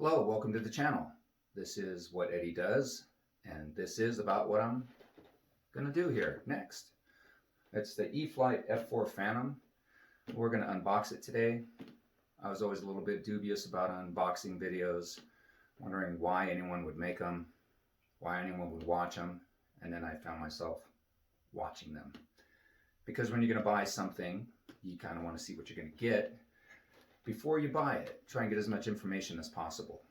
Hello, welcome to the channel. This is what Eddie does, and this is about what I'm going to do here next. It's the E-flite F-4 Phantom. We're going to unbox it today. I was always a little bit dubious about unboxing videos, wondering why anyone would make them, why anyone would watch them, and then I found myself watching them. Because when you're going to buy something, you kind of want to see what you're going to get before you buy it. Try and get as much information as possible.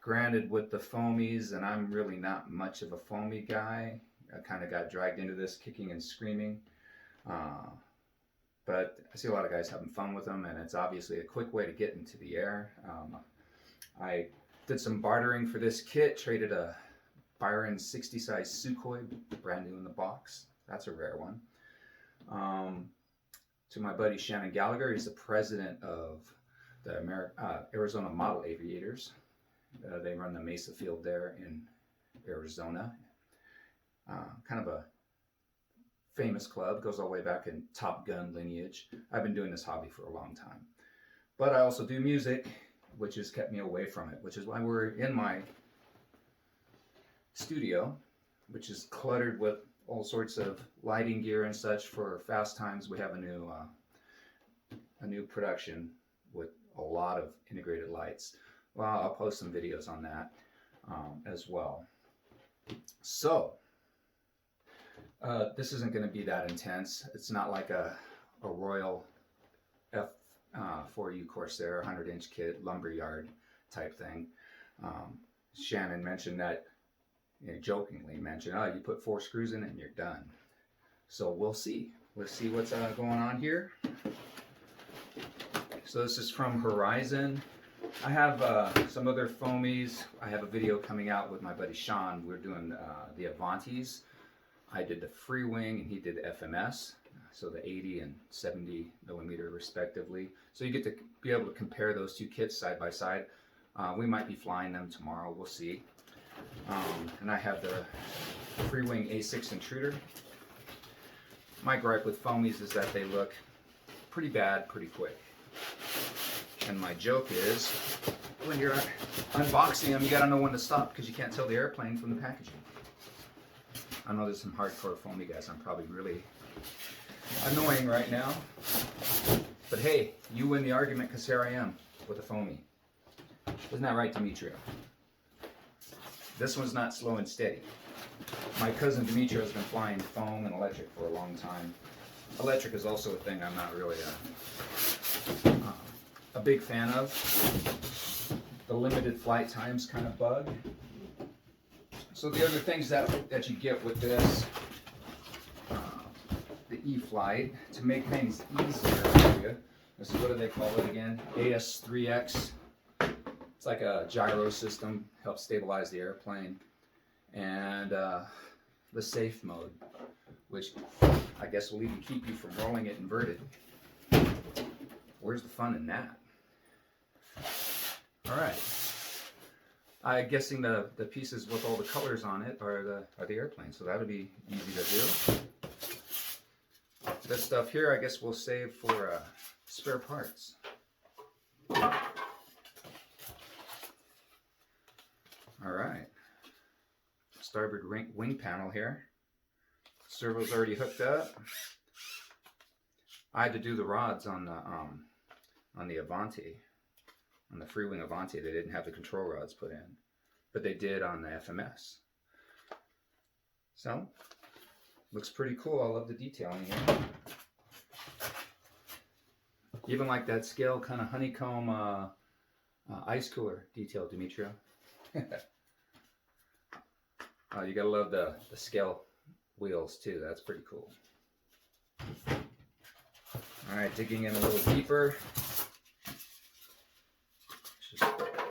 Granted, with the foamies, and I'm really not much of a foamy guy, I kind of got dragged into this kicking and screaming. But I see a lot of guys having fun with them, and it's obviously a quick way to get into the air. I did some bartering for this kit, traded a Byron 60 size Sukhoi, brand new in the box. That's a rare one. To my buddy Shannon Gallagher, he's the president of the Arizona Model Aviators. They run the Mesa Field there in Arizona. Kind of a famous club, goes all the way back in Top Gun lineage. I've been doing this hobby for a long time. But I also do music, which has kept me away from it, which is why we're in my studio, which is cluttered with all sorts of lighting gear and such for Fast Times. We have a new production with a lot of integrated lights. Well, I'll post some videos on that as well. So this isn't going to be that intense. It's not like a Royal F4U Corsair 100-inch kit lumberyard type thing. Shannon mentioned that, jokingly mentioned, oh, you put 4 screws in it and you're done. So we'll see. Let's see what's going on here. So this is from Horizon. I have some other foamies. I have a video coming out with my buddy Sean. We're doing the Avantis. I did the free wing and he did the FMS. So the 80 and 70 millimeter respectively. So you get to be able to compare those two kits side by side. We might be flying them tomorrow. We'll see. And I have the free wing A6 Intruder. My gripe with foamies is that they look pretty bad pretty quick. And my joke is, when you're unboxing them, you gotta know when to stop because you can't tell the airplane from the packaging. I know there's some hardcore foamy guys. I'm probably really annoying right now. But hey, you win the argument because here I am with a foamy. Isn't that right, Demetrio? This one's not slow and steady. My cousin Demetrio has been flying foam and electric for a long time. Electric is also a thing I'm not really a big fan of. The limited flight times kind of bug. So the other things that you get with this, the E-flite, to make things easier for you, this is, what do they call it again? AS3X. It's like a gyro system, helps stabilize the airplane. And the safe mode, which I guess will even keep you from rolling it inverted. Where's the fun in that? All right. I'm guessing the pieces with all the colors on it are the airplane, so that'll be easy to do. This stuff here, I guess we'll save for spare parts. All right. Starboard wing panel here. Servo's already hooked up. I had to do the rods on the Avanti, on the free wing Avanti. They didn't have the control rods put in, but they did on the FMS. So looks pretty cool. I love the detailing here. Even like that scale kind of honeycomb ice cooler detail, Demetrio. You gotta love the scale wheels too. That's pretty cool. All right, digging in a little deeper. Just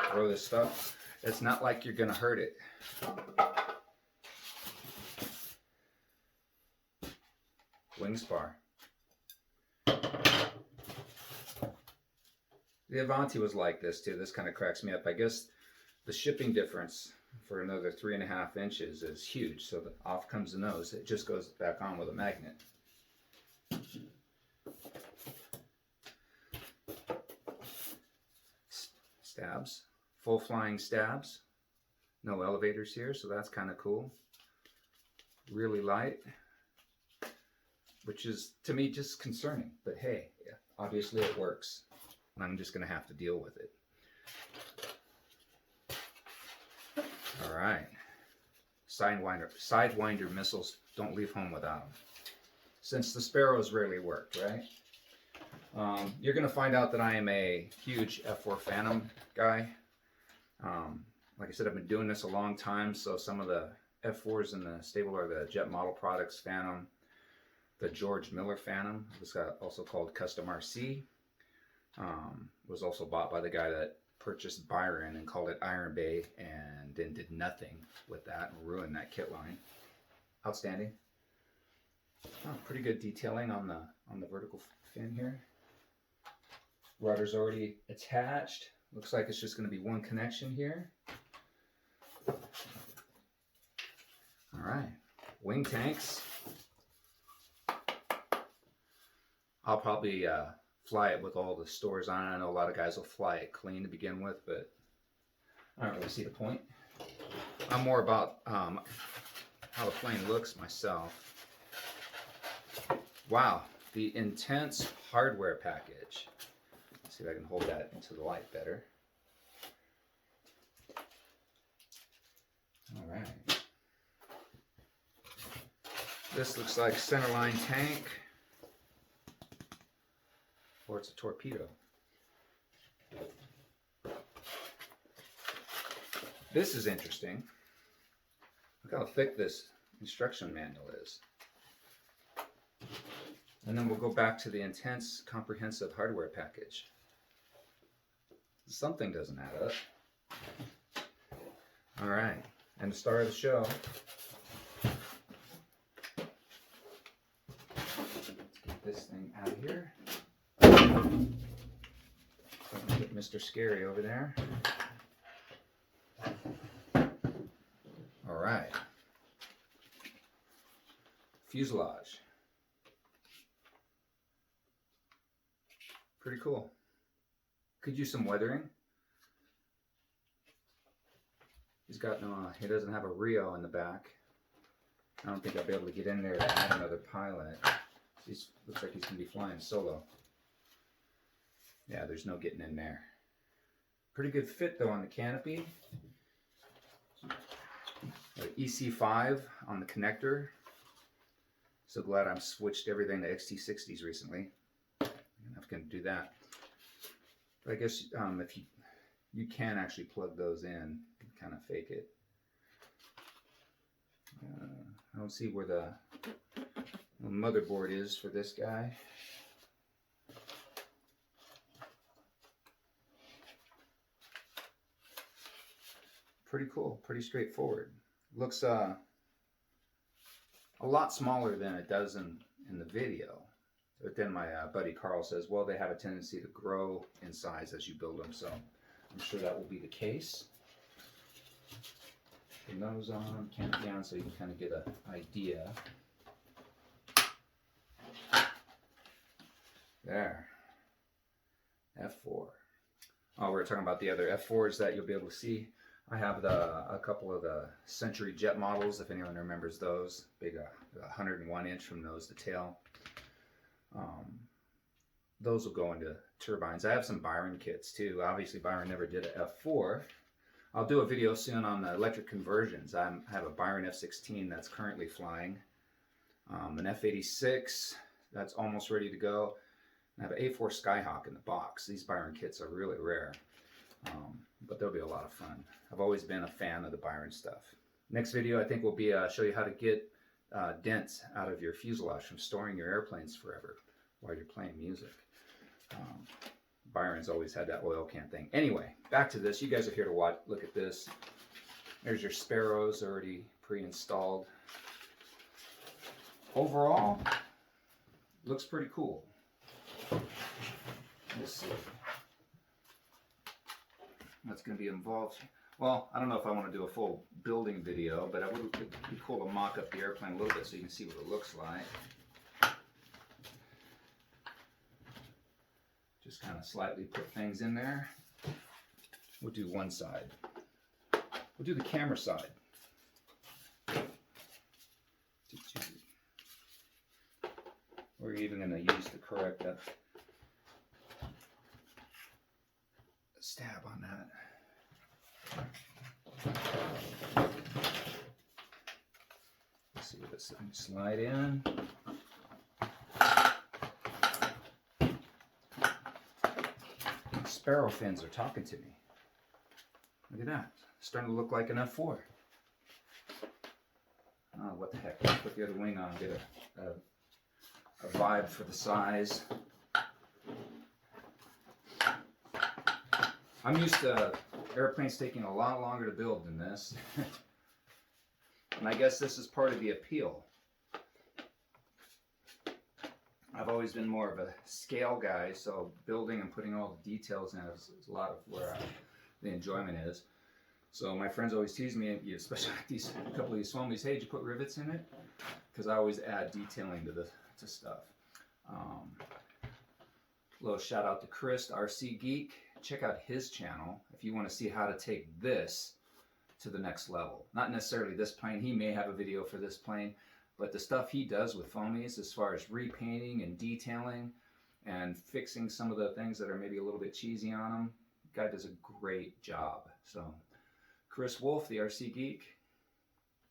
throw this stuff. It's not like you're gonna hurt it. Wing spar. The Avanti was like this too. This kind of cracks me up. I guess the shipping difference for another 3.5 inches is huge, so off comes the nose. It just goes back on with a magnet. Stabs, full flying stabs. No elevators here, so that's kind of cool. Really light, which is to me just concerning, but hey, yeah, obviously it works. And I'm just gonna have to deal with it. All right, sidewinder missiles, don't leave home without them. Since the Sparrows rarely worked, right? You're gonna find out that I am a huge F-4 Phantom guy. Like I said, I've been doing this a long time, so some of the F4s in the stable are the Jet Model Products Phantom, the George Miller Phantom, was also called Custom RC. Was also bought by the guy that purchased Byron and called it Iron Bay, and then did nothing with that and ruined that kit line. Outstanding. Oh, pretty good detailing on the vertical fin here. Rudder's already attached. Looks like it's just going to be one connection here. All right, wing tanks. I'll probably fly it with all the stores on it. I know a lot of guys will fly it clean to begin with, but I don't really see the point. I'm more about how the plane looks myself. Wow, the intense hardware package. Let's see if I can hold that into the light better. All right. This looks like centerline tank, or it's a torpedo. This is interesting. Look how thick this instruction manual is. And then we'll go back to the intense, comprehensive hardware package. Something doesn't add up. All right, and the star of the show. Let's get this thing out of here. Put Mr. Scary over there. All right. Fuselage. Pretty cool. Could use some weathering. He's got no, he doesn't have a Rio in the back. I don't think I'll be able to get in there to add another pilot. Looks like he's going to be flying solo. Yeah, there's no getting in there. Pretty good fit though on the canopy. EC5 on the connector. So glad I've switched everything to XT60s recently. I'm not going to do that. But I guess if you can actually plug those in and kind of fake it. I don't see where the motherboard is for this guy. Pretty cool, pretty straightforward. Looks a lot smaller than it does in the video. But then my buddy Carl says, well, they have a tendency to grow in size as you build them, so I'm sure that will be the case. The nose on, canopy on, so you can kind of get an idea. There. F4. Oh, we were talking about the other F4s that you'll be able to see. I have a couple of the Century jet models, if anyone remembers those. Big 101 inch from nose to tail. Those will go into turbines. I have some Byron kits too. Obviously Byron never did an F4. I'll do a video soon on the electric conversions. I have a Byron F16 that's currently flying. An F86 that's almost ready to go. I have an A4 Skyhawk in the box. These Byron kits are really rare, but they'll be a lot of fun. I've always been a fan of the Byron stuff. Next video I think will be show you how to get dents out of your fuselage from storing your airplanes forever while you're playing music. Byron's always had that oil can thing. Anyway, back to this. You guys are here to watch. Look at this. There's your Sparrows already pre-installed. Overall, looks pretty cool. Let's see. That's going to be involved. Well, I don't know if I want to do a full building video, but it'd be cool to mock up the airplane a little bit so you can see what it looks like. Just kind of slightly put things in there. We'll do one side. We'll do the camera side. We're even going to use the correct stab on that. Let's see this thing slide in. Sparrow fins are talking to me. Look at that. It's starting to look like an F4. Oh, what the heck. Let's put the other wing on, get a vibe for the size. I'm used to airplanes taking a lot longer to build than this. And I guess this is part of the appeal. I've always been more of a scale guy, so building and putting all the details in is a lot of where the enjoyment is. So my friends always tease me, especially a couple of these foamies, hey, did you put rivets in it? Because I always add detailing to stuff. Little shout out to Chris, RC Geek. Check out his channel if you want to see how to take this to the next level. Not necessarily this plane. He may have a video for this plane, but the stuff he does with foamies as far as repainting and detailing and fixing some of the things that are maybe a little bit cheesy on them, the guy does a great job. So Chris Wolf, the RC Geek,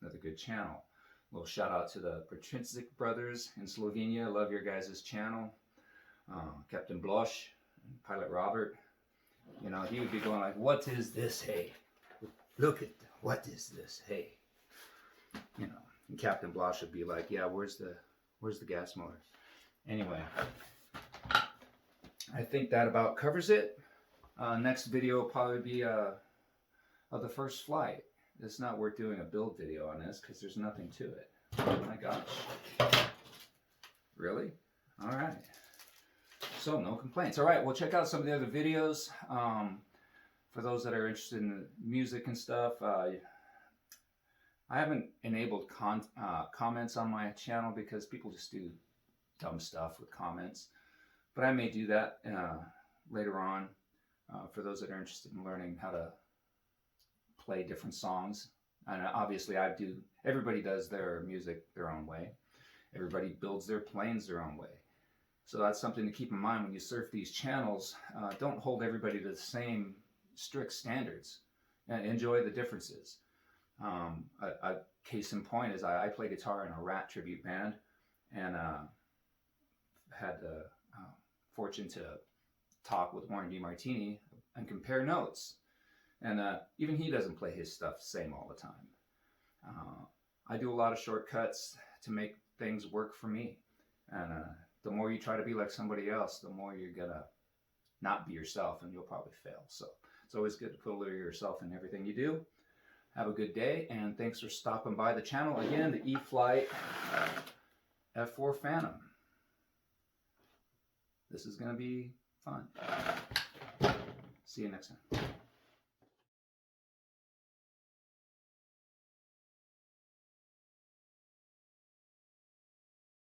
another good channel. A little shout out to the Patrinsic brothers in Slovenia. Love your guys' channel. Captain Blosh and Pilot Robert. You know, he would be going like, what is this, hey? Look at, what is this, hey? You know, and Captain Blosh would be like, yeah, where's the gas motor? Anyway, I think that about covers it. Next video will probably be of the first flight. It's not worth doing a build video on this because there's nothing to it. Oh my gosh. Really? All right. So no complaints. All right, we'll check out some of the other videos. For those that are interested in music and stuff, I haven't enabled comments on my channel because people just do dumb stuff with comments. But I may do that later on for those that are interested in learning how to play different songs. And obviously everybody does their music their own way. Everybody builds their planes their own way. So that's something to keep in mind when you surf these channels. Don't hold everybody to the same strict standards and enjoy the differences. A case in point is I play guitar in a Rat tribute band and had the fortune to talk with Warren DeMartini and compare notes. And even he doesn't play his stuff the same all the time. I do a lot of shortcuts to make things work for me. And the more you try to be like somebody else, the more you're gonna not be yourself and you'll probably fail. So it's always good to put a little of yourself in everything you do. Have a good day, and thanks for stopping by the channel. Again, the E-flite F-4 Phantom. This is gonna be fun. See you next time.